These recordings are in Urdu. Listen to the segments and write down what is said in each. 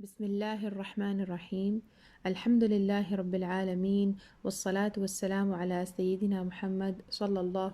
بسم الله الرحمن الرحيم. الحمد لله رب العالمين، والصلاة والسلام على سيدنا محمد صلى الله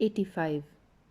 85।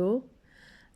2।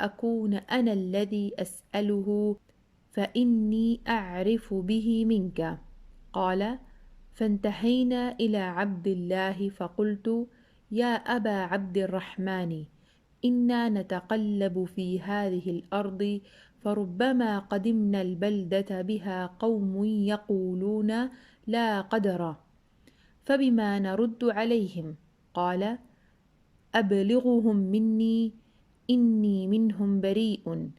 أكون أنا الذي أسأله فإني أعرف به منك. قال فانتهينا إلى عبد الله فقلت يا أبا عبد الرحمن إنا نتقلب في هذه الأرض فربما قدمنا البلدة بها قوم يقولون لا قدر فبما نرد عليهم؟ قال أبلغهم مني إني منهم بريء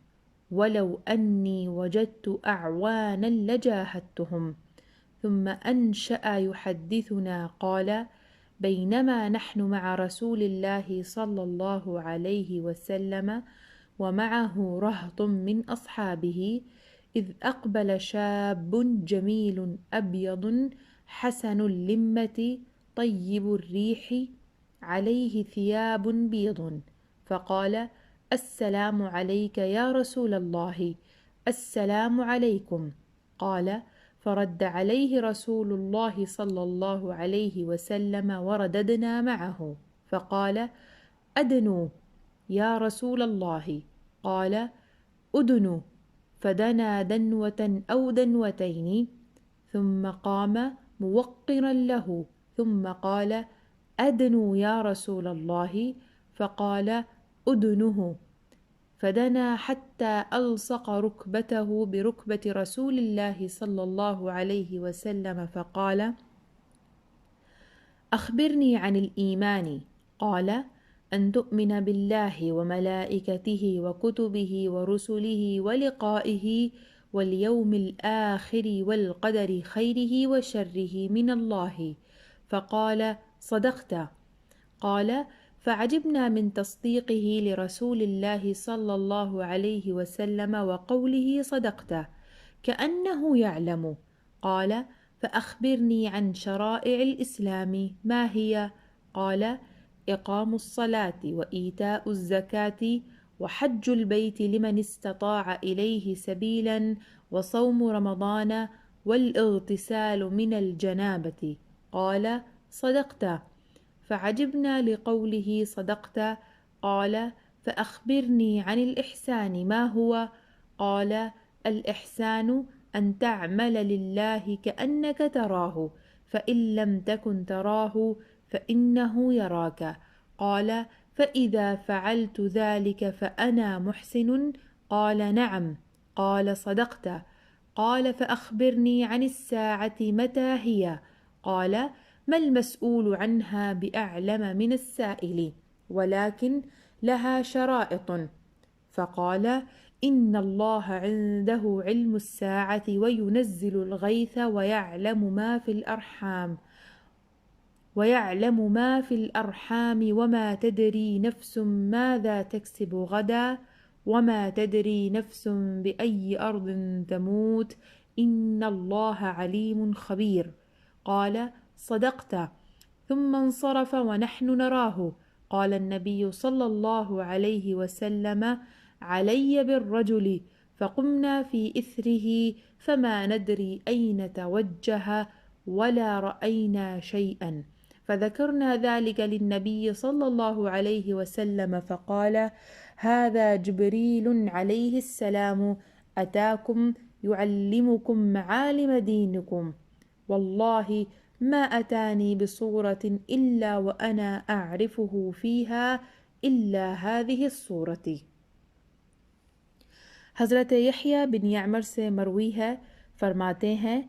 ولو أني وجدت أعوانا لجاهدتهم. ثم أنشأ يحدثنا قال بينما نحن مع رسول الله صلى الله عليه وسلم ومعه رهط من أصحابه إذ أقبل شاب جميل أبيض حسن اللمة طيب الريح عليه ثياب بيض فقال السلام عليك يا رسول الله. السلام عليكم. قال فرد عليه رسول الله صلى الله عليه وسلم ورددنا معه فقال أدنوا يا رسول الله. قال أدنوا فدنا دنوة أو دنوتين ثم قام موقرا له ثم قال أدنوا يا رسول الله. فقال أدنه فدنا حتى ألصق ركبته بركبة رسول الله صلى الله عليه وسلم فقال أخبرني عن الإيمان. قال أن تؤمن بالله وملائكته وكتبه ورسله ولقائه واليوم الآخر والقدر خيره وشره من الله. فقال صدقت. قال فعجبنا من تصديقه لرسول الله صلى الله عليه وسلم وقوله صدقت كأنه يعلم. قال فأخبرني عن شرائع الإسلام ما هي؟ قال إقام الصلاة وإيتاء الزكاة وحج البيت لمن استطاع إليه سبيلا وصوم رمضان والاغتسال من الجنابة. قال صدقت. فعجبنا لقوله صدقت. قال فأخبرني عن الإحسان ما هو؟ قال الإحسان أن تعمل لله كأنك تراه فإن لم تكن تراه فإنه يراك. قال فإذا فعلت ذلك فأنا محسن. قال نعم. قال صدقت. قال فأخبرني عن الساعة متى هي؟ قال ما المسؤول عنها بأعلم من السائل ولكن لها شرائط. فقال إن الله عنده علم الساعة وينزل الغيث ويعلم ما في الأرحام وما تدري نفس ماذا تكسب غدا وما تدري نفس بأي أرض تموت إن الله عليم خبير. قال صدقت. ثم انصرف ونحن نراه. قال النبي صلى الله عليه وسلم علي بالرجل فقمنا في إثره فما ندري أين توجه ولا رأينا شيئا فذكرنا ذلك للنبي صلى الله عليه وسلم فقال هذا جبريل عليه السلام أتاكم يعلمكم معالم دينكم. والله ما أتاني بصورة إلا وأنا أعرفه فيها إلا هذه الصورة۔ حضرت یحییٰ بن یعمر سے مروی ہے، فرماتے ہیں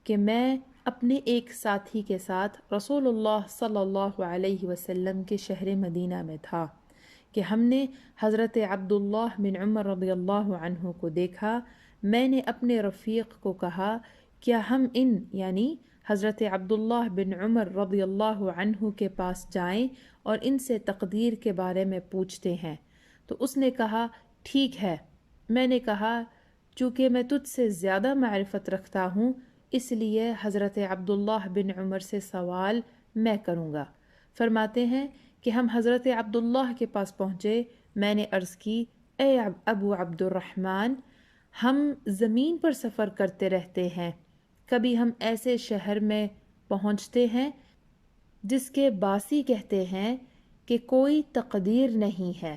کہ میں اپنے ایک ساتھی کے ساتھ رسول اللہ صلی اللہ علیہ وسلم کے شہر مدینہ میں تھا کہ ہم نے حضرت عبداللہ بن عمر رضی اللہ عنہ کو دیکھا۔ میں نے اپنے رفیق کو کہا کیا ہم یعنی حضرت عبداللہ بن عمر رضی اللہ عنہ کے پاس جائیں اور ان سے تقدیر کے بارے میں پوچھتے ہیں؟ تو اس نے کہا ٹھیک ہے۔ میں نے کہا چونکہ میں تجھ سے زیادہ معرفت رکھتا ہوں اس لیے حضرت عبداللہ بن عمر سے سوال میں کروں گا۔ فرماتے ہیں کہ ہم حضرت عبداللہ کے پاس پہنچے۔ میں نے عرض کی اے ابو عبد الرحمن، ہم زمین پر سفر کرتے رہتے ہیں، کبھی ہم ایسے شہر میں پہنچتے ہیں جس کے باسی کہتے ہیں کہ کوئی تقدیر نہیں ہے،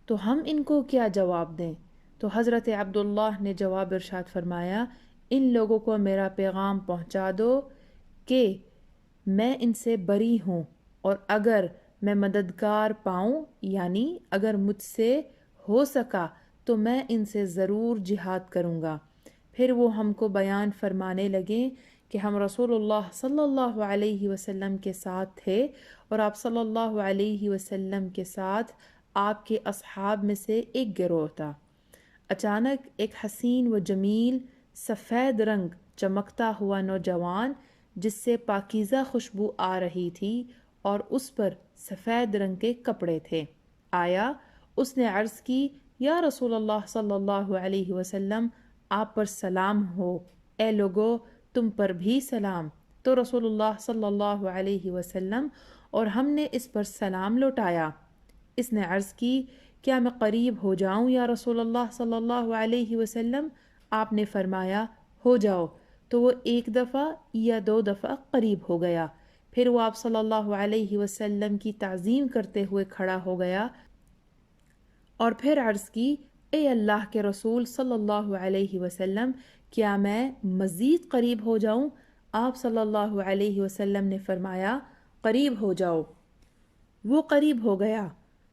تو ہم ان کو کیا جواب دیں؟ تو حضرت عبداللہ نے جواب ارشاد فرمایا ان لوگوں کو میرا پیغام پہنچا دو کہ میں ان سے بری ہوں، اور اگر میں مددگار پاؤں یعنی اگر مجھ سے ہو سکا تو میں ان سے ضرور جہاد کروں گا۔ پھر وہ ہم کو بیان فرمانے لگے کہ ہم رسول اللہ صلی اللہ علیہ وسلم کے ساتھ تھے اور آپ صلی اللہ علیہ وسلم کے ساتھ آپ کے اصحاب میں سے ایک گروہ تھا۔ اچانک ایک حسین و جمیل سفید رنگ چمکتا ہوا نوجوان جس سے پاکیزہ خوشبو آ رہی تھی اور اس پر سفید رنگ کے کپڑے تھے آیا۔ اس نے عرض کی یا رسول اللہ صلی اللہ علیہ وسلم، آپ پر سلام ہو۔ اے لوگو تم پر بھی سلام۔ تو رسول اللہ صلی اللہ علیہ وسلم اور ہم نے اس پر سلام لوٹایا۔ اس نے عرض کی کیا میں قریب ہو جاؤں یا رسول اللہ صلی اللہ علیہ وسلم؟ آپ نے فرمایا ہو جاؤ۔ تو وہ ایک دفعہ یا دو دفعہ قریب ہو گیا، پھر وہ آپ صلی اللہ علیہ وسلم کی تعظیم کرتے ہوئے کھڑا ہو گیا اور پھر عرض کی اے اللہ کے رسول صلی اللہ علیہ وسلم، کیا میں مزید قریب ہو جاؤں؟ آپ صلی اللہ علیہ وسلم نے فرمایا قریب ہو جاؤ۔ وہ قریب ہو گیا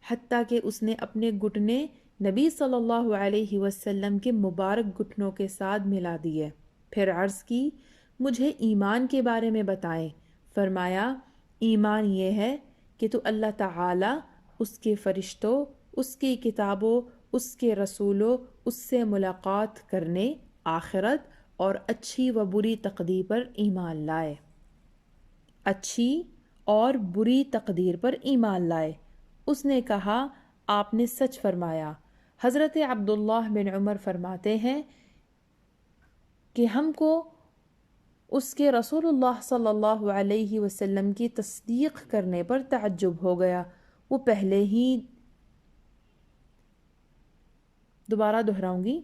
حتیٰ کہ اس نے اپنے گھٹنے نبی صلی اللہ علیہ وسلم کے مبارک گھٹنوں کے ساتھ ملا دیے۔ پھر عرض کی مجھے ایمان کے بارے میں بتائیں۔ فرمایا ایمان یہ ہے کہ تو اللہ تعالی، اس کے فرشتوں، اس کی کتابوں، اس کے رسولوں، اس سے ملاقات کرنے، آخرت اور اچھی و بری تقدیر پر ایمان لائے۔ اچھی اور بری تقدیر پر ایمان لائے۔ اس نے کہا آپ نے سچ فرمایا۔ حضرت عبداللہ بن عمر فرماتے ہیں کہ ہم کو اس کے رسول اللہ صلی اللہ علیہ وسلم کی تصدیق کرنے پر تعجب ہو گیا۔ وہ پہلے ہی دوبارہ دہراؤں گی۔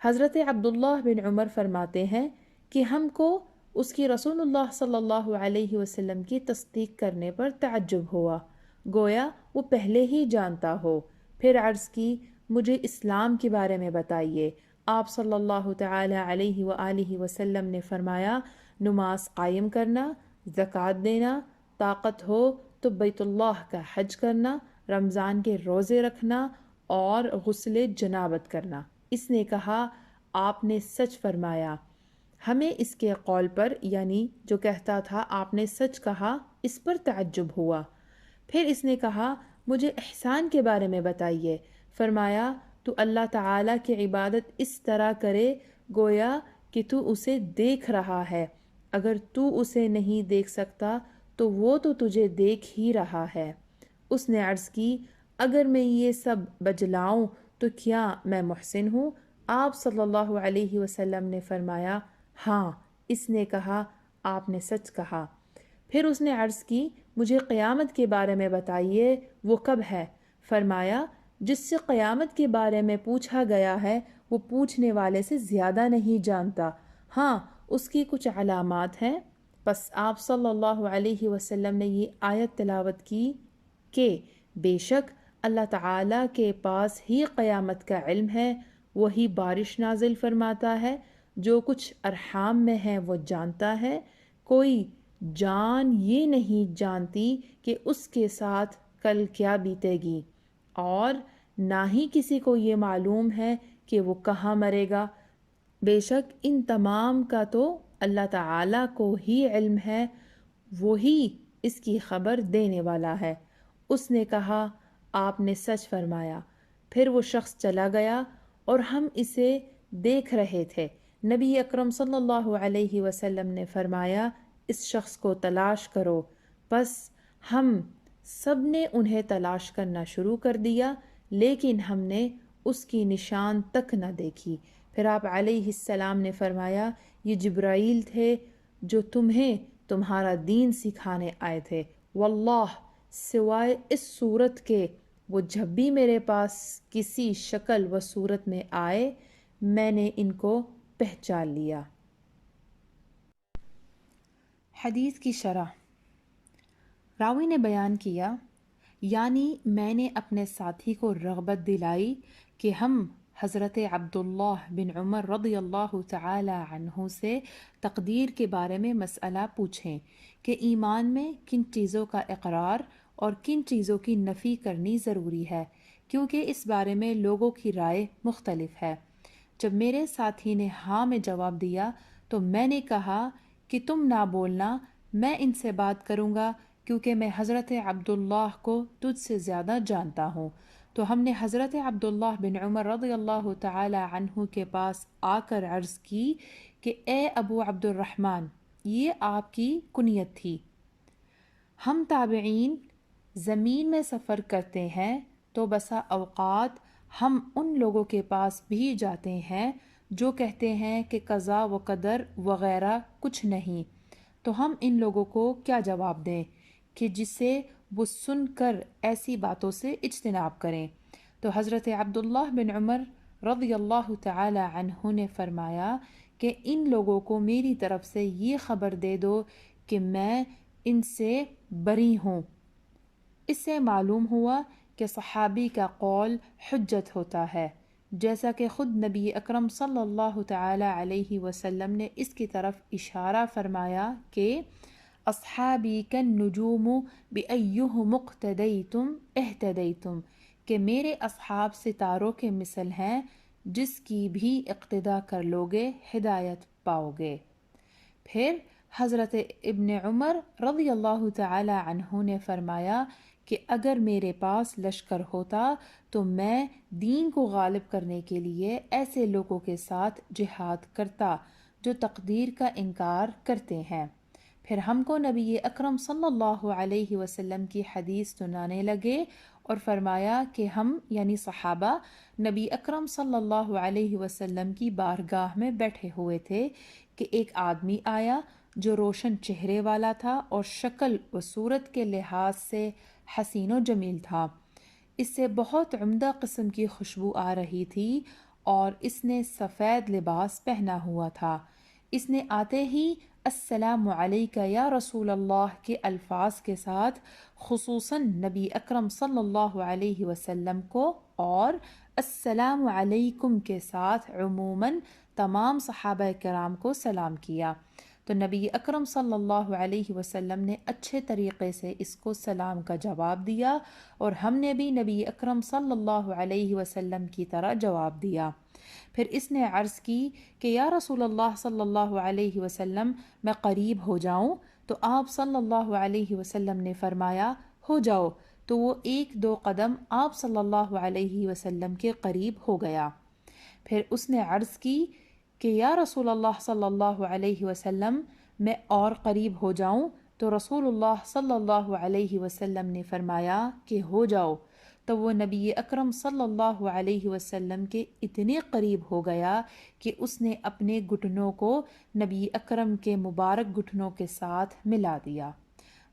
حضرت عبداللہ بن عمر فرماتے ہیں کہ ہم کو اس کی رسول اللہ صلی اللہ علیہ وسلم کی تصدیق کرنے پر تعجب ہوا، گویا وہ پہلے ہی جانتا ہو۔ پھر عرض کی مجھے اسلام کے بارے میں بتائیے۔ آپ صلی اللہ تعالی علیہ وآلہ وسلم نے فرمایا نماز قائم کرنا، زکوٰۃ دینا، طاقت ہو تو بیت اللہ کا حج کرنا، رمضان کے روزے رکھنا اور غسل جنابت کرنا۔ اس نے کہا آپ نے سچ فرمایا۔ ہمیں اس کے قول پر یعنی جو کہتا تھا آپ نے سچ کہا اس پر تعجب ہوا۔ پھر اس نے کہا مجھے احسان کے بارے میں بتائیے۔ فرمایا تو اللہ تعالیٰ کی عبادت اس طرح کرے گویا کہ تو اسے دیکھ رہا ہے، اگر تو اسے نہیں دیکھ سکتا تو وہ تو تجھے دیکھ ہی رہا ہے۔ اس نے عرض کی اگر میں یہ سب بجلاؤں تو کیا میں محسن ہوں؟ آپ صلی اللہ علیہ وسلم نے فرمایا ہاں۔ اس نے کہا آپ نے سچ کہا۔ پھر اس نے عرض کی مجھے قیامت کے بارے میں بتائیے، وہ کب ہے؟ فرمایا جس سے قیامت کے بارے میں پوچھا گیا ہے وہ پوچھنے والے سے زیادہ نہیں جانتا، ہاں اس کی کچھ علامات ہیں۔ پس آپ صلی اللہ علیہ وسلم نے یہ آیت تلاوت کی کہ بے شک اللہ تعالیٰ کے پاس ہی قیامت کا علم ہے، وہی بارش نازل فرماتا ہے، جو کچھ ارحام میں ہے وہ جانتا ہے، کوئی جان یہ نہیں جانتی کہ اس کے ساتھ کل کیا بیتے گی، اور نہ ہی کسی کو یہ معلوم ہے کہ وہ کہاں مرے گا۔ بے شک ان تمام کا تو اللہ تعالیٰ کو ہی علم ہے، وہی اس کی خبر دینے والا ہے۔ اس نے کہا، آپ نے سچ فرمایا۔ پھر وہ شخص چلا گیا اور ہم اسے دیکھ رہے تھے۔ نبی اکرم صلی اللہ علیہ وسلم نے فرمایا، اس شخص کو تلاش کرو۔ بس ہم سب نے انہیں تلاش کرنا شروع کر دیا، لیکن ہم نے اس کی نشان تک نہ دیکھی۔ پھر آپ علیہ السلام نے فرمایا، یہ جبرائیل تھے جو تمہیں تمہارا دین سکھانے آئے تھے۔ واللہ سوائے اس صورت کے وہ جب بھی میرے پاس کسی شکل و صورت میں آئے میں نے ان کو پہچان لیا۔ حدیث کی شرح۔ راوی نے بیان کیا، یعنی میں نے اپنے ساتھی کو رغبت دلائی کہ ہم حضرت عبداللہ بن عمر رضی اللہ تعالی عنہ سے تقدیر کے بارے میں مسئلہ پوچھیں کہ ایمان میں کن چیزوں کا اقرار اور کن چیزوں کی نفی کرنی ضروری ہے، کیونکہ اس بارے میں لوگوں کی رائے مختلف ہے۔ جب میرے ساتھی نے ہاں میں جواب دیا تو میں نے کہا کہ تم نہ بولنا، میں ان سے بات کروں گا، کیونکہ میں حضرت عبداللہ کو تجھ سے زیادہ جانتا ہوں۔ تو ہم نے حضرت عبداللہ بن عمر رضی اللہ تعالی عنہ کے پاس آ کر عرض کی کہ اے ابو عبد الرحمن، یہ آپ کی کنیت تھی۔ ہم تابعین زمین میں سفر کرتے ہیں تو بسا اوقات ہم ان لوگوں کے پاس بھی جاتے ہیں جو کہتے ہیں کہ قضا و قدر وغیرہ کچھ نہیں، تو ہم ان لوگوں کو کیا جواب دیں کہ جسے وہ سن کر ایسی باتوں سے اجتناب کریں؟ تو حضرت عبداللہ بن عمر رضی اللہ تعالی عنہ نے فرمایا کہ ان لوگوں کو میری طرف سے یہ خبر دے دو کہ میں ان سے بری ہوں۔ اس سے معلوم ہوا کہ صحابی کا قول حجت ہوتا ہے، جیسا کہ خود نبی اکرم صلی اللہ تعالی علیہ وسلم نے اس کی طرف اشارہ فرمایا کہ اصحابی کالنجوم بأیہم اقتدیتم اہتدیتم، کہ میرے اصحاب ستاروں کے مثل ہیں، جس کی بھی اقتدا کر لوگے ہدایت پاؤ گے۔ پھر حضرت ابن عمر رضی اللہ تعالی عنہ نے فرمایا کہ اگر میرے پاس لشکر ہوتا تو میں دین کو غالب کرنے کے لیے ایسے لوگوں کے ساتھ جہاد کرتا جو تقدیر کا انکار کرتے ہیں۔ پھر ہم کو نبی اکرم صلی اللہ علیہ وسلم کی حدیث سنانے لگے اور فرمایا کہ ہم یعنی صحابہ نبی اکرم صلی اللہ علیہ وسلم کی بارگاہ میں بیٹھے ہوئے تھے کہ ایک آدمی آیا جو روشن چہرے والا تھا اور شکل و صورت کے لحاظ سے حسین و جمیل تھا۔ اس سے بہت عمدہ قسم کی خوشبو آ رہی تھی اور اس نے سفید لباس پہنا ہوا تھا۔ اس نے آتے ہی السلام علیکہ یا رسول اللہ کے الفاظ کے ساتھ خصوصاً نبی اکرم صلی اللہ علیہ وسلم کو اور السلام علیکم کے ساتھ عموماً تمام صحابہ کرام کو سلام کیا۔ تو نبی اکرم صلی اللہ علیہ وسلم نے اچھے طریقے سے اس کو سلام کا جواب دیا اور ہم نے بھی نبی اکرم صلی اللہ علیہ وسلم کی طرح جواب دیا۔ پھر اس نے عرض کی کہ یا رسول اللہ صلی اللہ علیہ وسلم، میں قریب ہو جاؤں؟ تو آپ صلی اللہ علیہ وسلم نے فرمایا، ہو جاؤ۔ تو وہ 1-2 قدم آپ صلی اللہ علیہ وسلم کے قریب ہو گیا۔ پھر اس نے عرض کی کہ یا رسول اللہ صلی اللہ علیہ وسلم، میں اور قریب ہو جاؤں؟ تو رسول اللہ صلی اللہ علیہ وسلم نے فرمایا کہ ہو جاؤ۔ تو وہ نبی اکرم صلی اللہ علیہ وسلم کے اتنے قریب ہو گیا کہ اس نے اپنے گھٹنوں کو نبی اکرم کے مبارک گھٹنوں کے ساتھ ملا دیا۔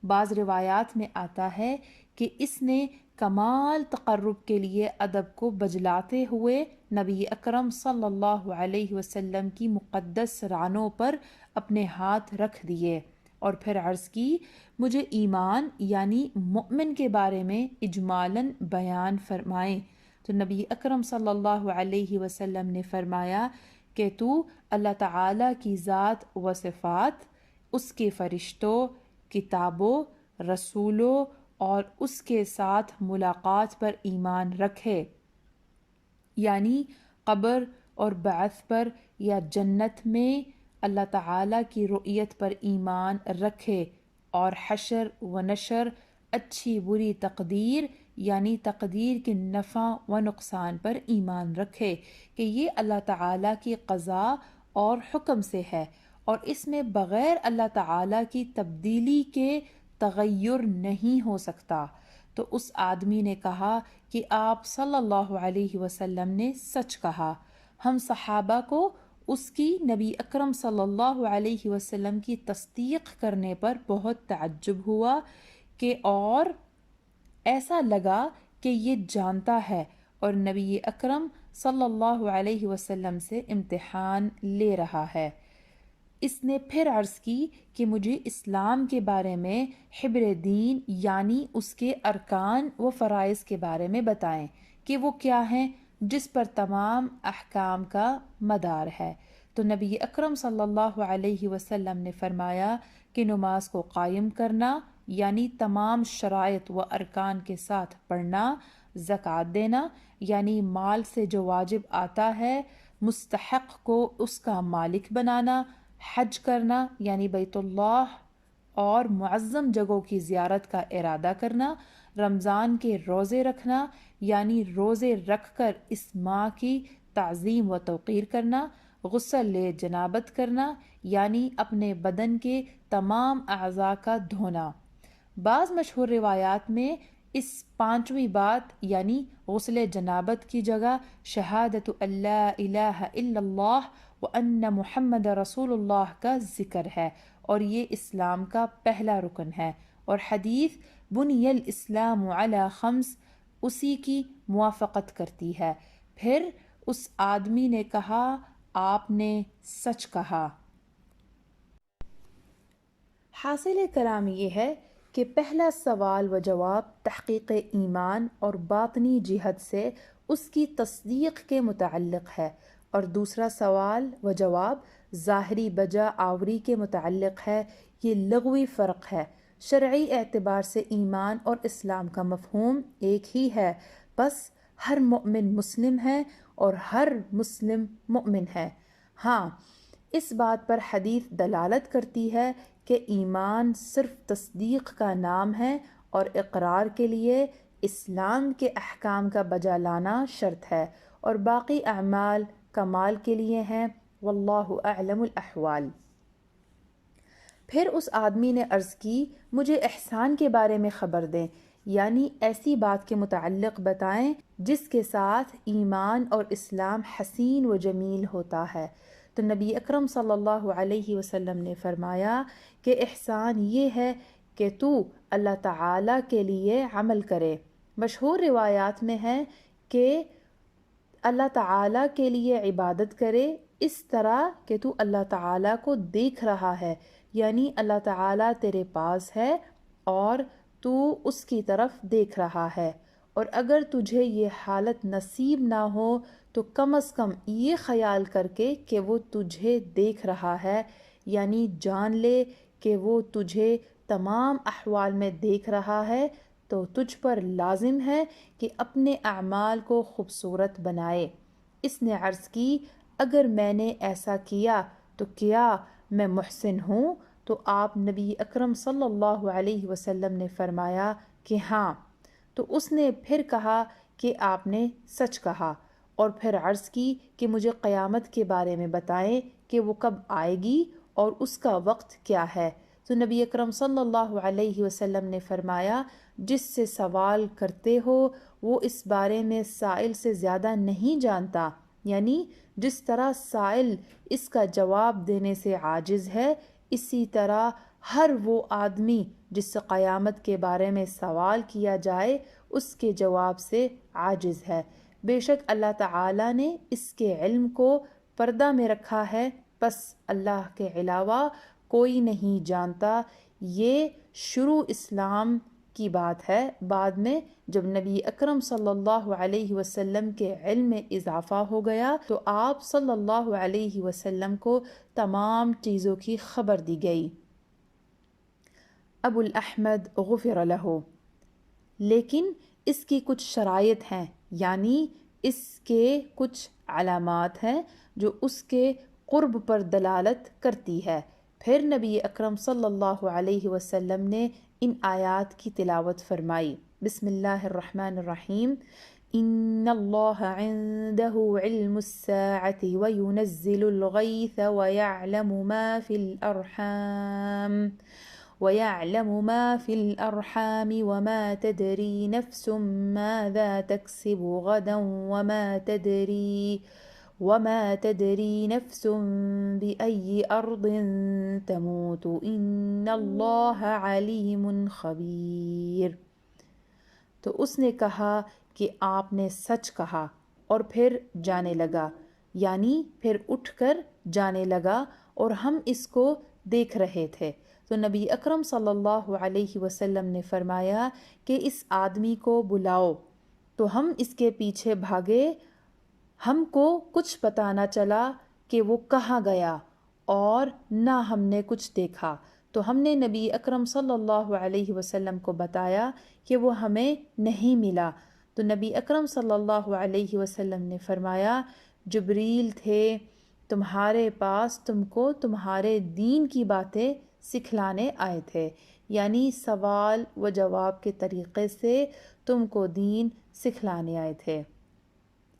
بعض روایات میں آتا ہے کہ اس نے کمال تقرب کے لیے ادب کو بجلاتے ہوئے نبی اکرم صلی اللہ علیہ وسلم کی مقدس رانوں پر اپنے ہاتھ رکھ دیے اور پھر عرض کی، مجھے ایمان یعنی مؤمن کے بارے میں اجمالاً بیان فرمائیں۔ تو نبی اکرم صلی اللہ علیہ وسلم نے فرمایا کہ تو اللہ تعالیٰ کی ذات و صفات، اس کے فرشتوں، کتابوں، رسولوں اور اس کے ساتھ ملاقات پر ایمان رکھے، یعنی قبر اور بعث پر یا جنت میں اللہ تعالیٰ کی رؤیت پر ایمان رکھے، اور حشر و نشر، اچھی بری تقدیر یعنی تقدیر کے نفع و نقصان پر ایمان رکھے کہ یہ اللہ تعالیٰ کی قضا اور حکم سے ہے، اور اس میں بغیر اللہ تعالیٰ کی تبدیلی کے تغیر نہیں ہو سکتا۔ تو اس آدمی نے کہا کہ آپ صلی اللہ علیہ وسلم نے سچ کہا۔ ہم صحابہ کو اس کی نبی اکرم صلی اللہ علیہ وسلم کی تصدیق کرنے پر بہت تعجب ہوا کہ اور ایسا لگا کہ یہ جانتا ہے اور نبی اکرم صلی اللہ علیہ وسلم سے امتحان لے رہا ہے۔ اس نے پھر عرض کی کہ مجھے اسلام کے بارے میں حبر دین یعنی اس کے ارکان و فرائض کے بارے میں بتائیں کہ وہ کیا ہیں جس پر تمام احکام کا مدار ہے۔ تو نبی اکرم صلی اللہ علیہ وسلم نے فرمایا کہ نماز کو قائم کرنا یعنی تمام شرائط و ارکان کے ساتھ پڑھنا، زکوٰۃ دینا یعنی مال سے جو واجب آتا ہے مستحق کو اس کا مالک بنانا، حج کرنا یعنی بیت اللہ اور معظم جگہوں کی زیارت کا ارادہ کرنا، رمضان کے روزے رکھنا یعنی روزے رکھ کر اس ماہ کی تعظیم و توقیر کرنا، غسل جنابت کرنا یعنی اپنے بدن کے تمام اعضاء کا دھونا۔ بعض مشہور روایات میں اس پانچویں بات یعنی غسل جنابت کی جگہ شہادت اللہ الہ الا اللہ وان محمد رسول اللہ کا ذکر ہے، اور یہ اسلام کا پہلا رکن ہے، اور حدیث بنی الاسلام علی خمس اسی کی موافقت کرتی ہے۔ پھر اس آدمی نے کہا آپ نے سچ کہا۔ حاصل کلام یہ ہے کہ پہلا سوال و جواب تحقیق ایمان اور باطنی جہت سے اس کی تصدیق کے متعلق ہے، اور دوسرا سوال و جواب ظاہری بجا آوری کے متعلق ہے۔ یہ لغوی فرق ہے، شرعی اعتبار سے ایمان اور اسلام کا مفہوم ایک ہی ہے، بس ہر مومن مسلم ہے اور ہر مسلم مومن ہے۔ ہاں، اس بات پر حدیث دلالت کرتی ہے کہ ایمان صرف تصدیق کا نام ہے اور اقرار کے لیے اسلام کے احکام کا بجا لانا شرط ہے، اور باقی اعمال کمال کے لیے ہیں۔ واللہ اعلم الاحوال۔ پھر اس آدمی نے عرض کی مجھے احسان کے بارے میں خبر دیں، یعنی ایسی بات کے متعلق بتائیں جس کے ساتھ ایمان اور اسلام حسین و جمیل ہوتا ہے۔ تو نبی اکرم صلی اللہ علیہ وسلم نے فرمایا کہ احسان یہ ہے کہ تو اللہ تعالیٰ کے لیے عمل کرے۔ مشہور روایات میں ہے کہ اللہ تعالیٰ کے لیے عبادت کرے اس طرح کہ تو اللہ تعالیٰ کو دیکھ رہا ہے، یعنی اللہ تعالیٰ تیرے پاس ہے اور تو اس کی طرف دیکھ رہا ہے، اور اگر تجھے یہ حالت نصیب نہ ہو تو کم از کم یہ خیال کر کے کہ وہ تجھے دیکھ رہا ہے، یعنی جان لے کہ وہ تجھے تمام احوال میں دیکھ رہا ہے، تو تجھ پر لازم ہے کہ اپنے اعمال کو خوبصورت بنائے۔ اس نے عرض کی اگر میں نے ایسا کیا تو کیا میں محسن ہوں؟ تو آپ نبی اکرم صلی اللہ علیہ وسلم نے فرمایا کہ ہاں۔ تو اس نے پھر کہا کہ آپ نے سچ کہا، اور پھر عرض کی کہ مجھے قیامت کے بارے میں بتائیں کہ وہ کب آئے گی اور اس کا وقت کیا ہے۔ تو نبی اکرم صلی اللہ علیہ وسلم نے فرمایا جس سے سوال کرتے ہو وہ اس بارے میں سائل سے زیادہ نہیں جانتا، یعنی جس طرح سائل اس کا جواب دینے سے عاجز ہے، اسی طرح ہر وہ آدمی جس سے قیامت کے بارے میں سوال کیا جائے اس کے جواب سے عاجز ہے۔ بے شک اللہ تعالیٰ نے اس کے علم کو پردہ میں رکھا ہے، بس اللہ کے علاوہ کوئی نہیں جانتا۔ یہ شروع اسلام کی بات ہے، بعد میں جب نبی اکرم صلی اللہ علیہ وسلم کے علم میں اضافہ ہو گیا تو آپ صلی اللہ علیہ وسلم کو تمام چیزوں کی خبر دی گئی۔ ابو الاحمد غفر لہ، لیکن اس کی کچھ شرائط ہیں، یعنی اس کے کچھ علامات ہیں جو اس کے قرب پر دلالت کرتی ہے۔ پھر نبی اکرم صلی اللہ علیہ وسلم نے ان آیات کی تلاوت فرمائی۔ بسم اللہ الرحمن الرحیم۔ ان اللہ عنده علم الساعة وينزل الغيث ويعلم ما في الأرحام وما تدري نفس ماذا تكسب غدا وما تدري نفس بأي أرض تموت إن الله عليم خبير۔ تو اس نے کہا کہ آپ نے سچ کہا، اور پھر جانے لگا، یعنی پھر اٹھ کر جانے لگا، اور ہم اس کو دیکھ رہے تھے۔ تو نبی اکرم صلی اللہ علیہ وسلم نے فرمایا کہ اس آدمی کو بلاؤ، تو ہم اس کے پیچھے بھاگے، ہم کو کچھ پتہ نہ چلا کہ وہ کہاں گیا، اور نہ ہم نے کچھ دیکھا۔ تو ہم نے نبی اکرم صلی اللہ علیہ وسلم کو بتایا کہ وہ ہمیں نہیں ملا۔ تو نبی اکرم صلی اللہ علیہ وسلم نے فرمایا، جبریل تھے تمہارے پاس، تم کو تمہارے دین کی باتیں سکھلانے آئے تھے، یعنی سوال و جواب کے طریقے سے تم کو دین سکھلانے آئے تھے۔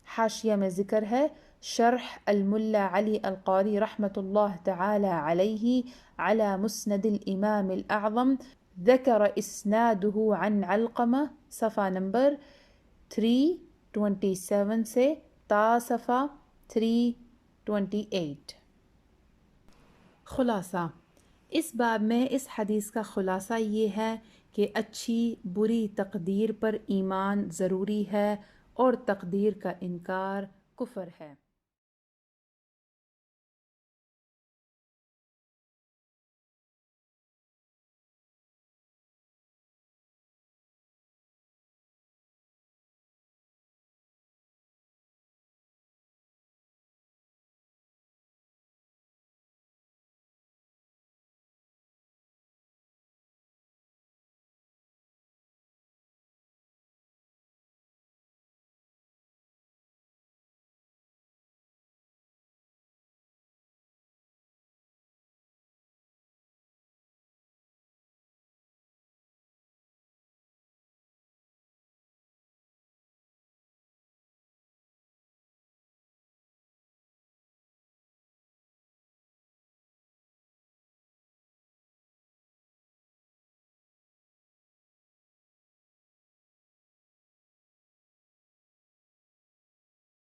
حاشیہ میں ذکر ہے، شرح الملا علی القاری رحمۃ اللہ تعالی علیہ علی مسند الامام الاعظم، ذکر اسنادہ عن علقمہ، صفحہ نمبر 327 سے تا صفحہ 328۔ خلاصہ، اس باب میں اس حدیث کا خلاصہ یہ ہے کہ اچھی بری تقدیر پر ایمان ضروری ہے، اور تقدیر کا انکار کفر ہے۔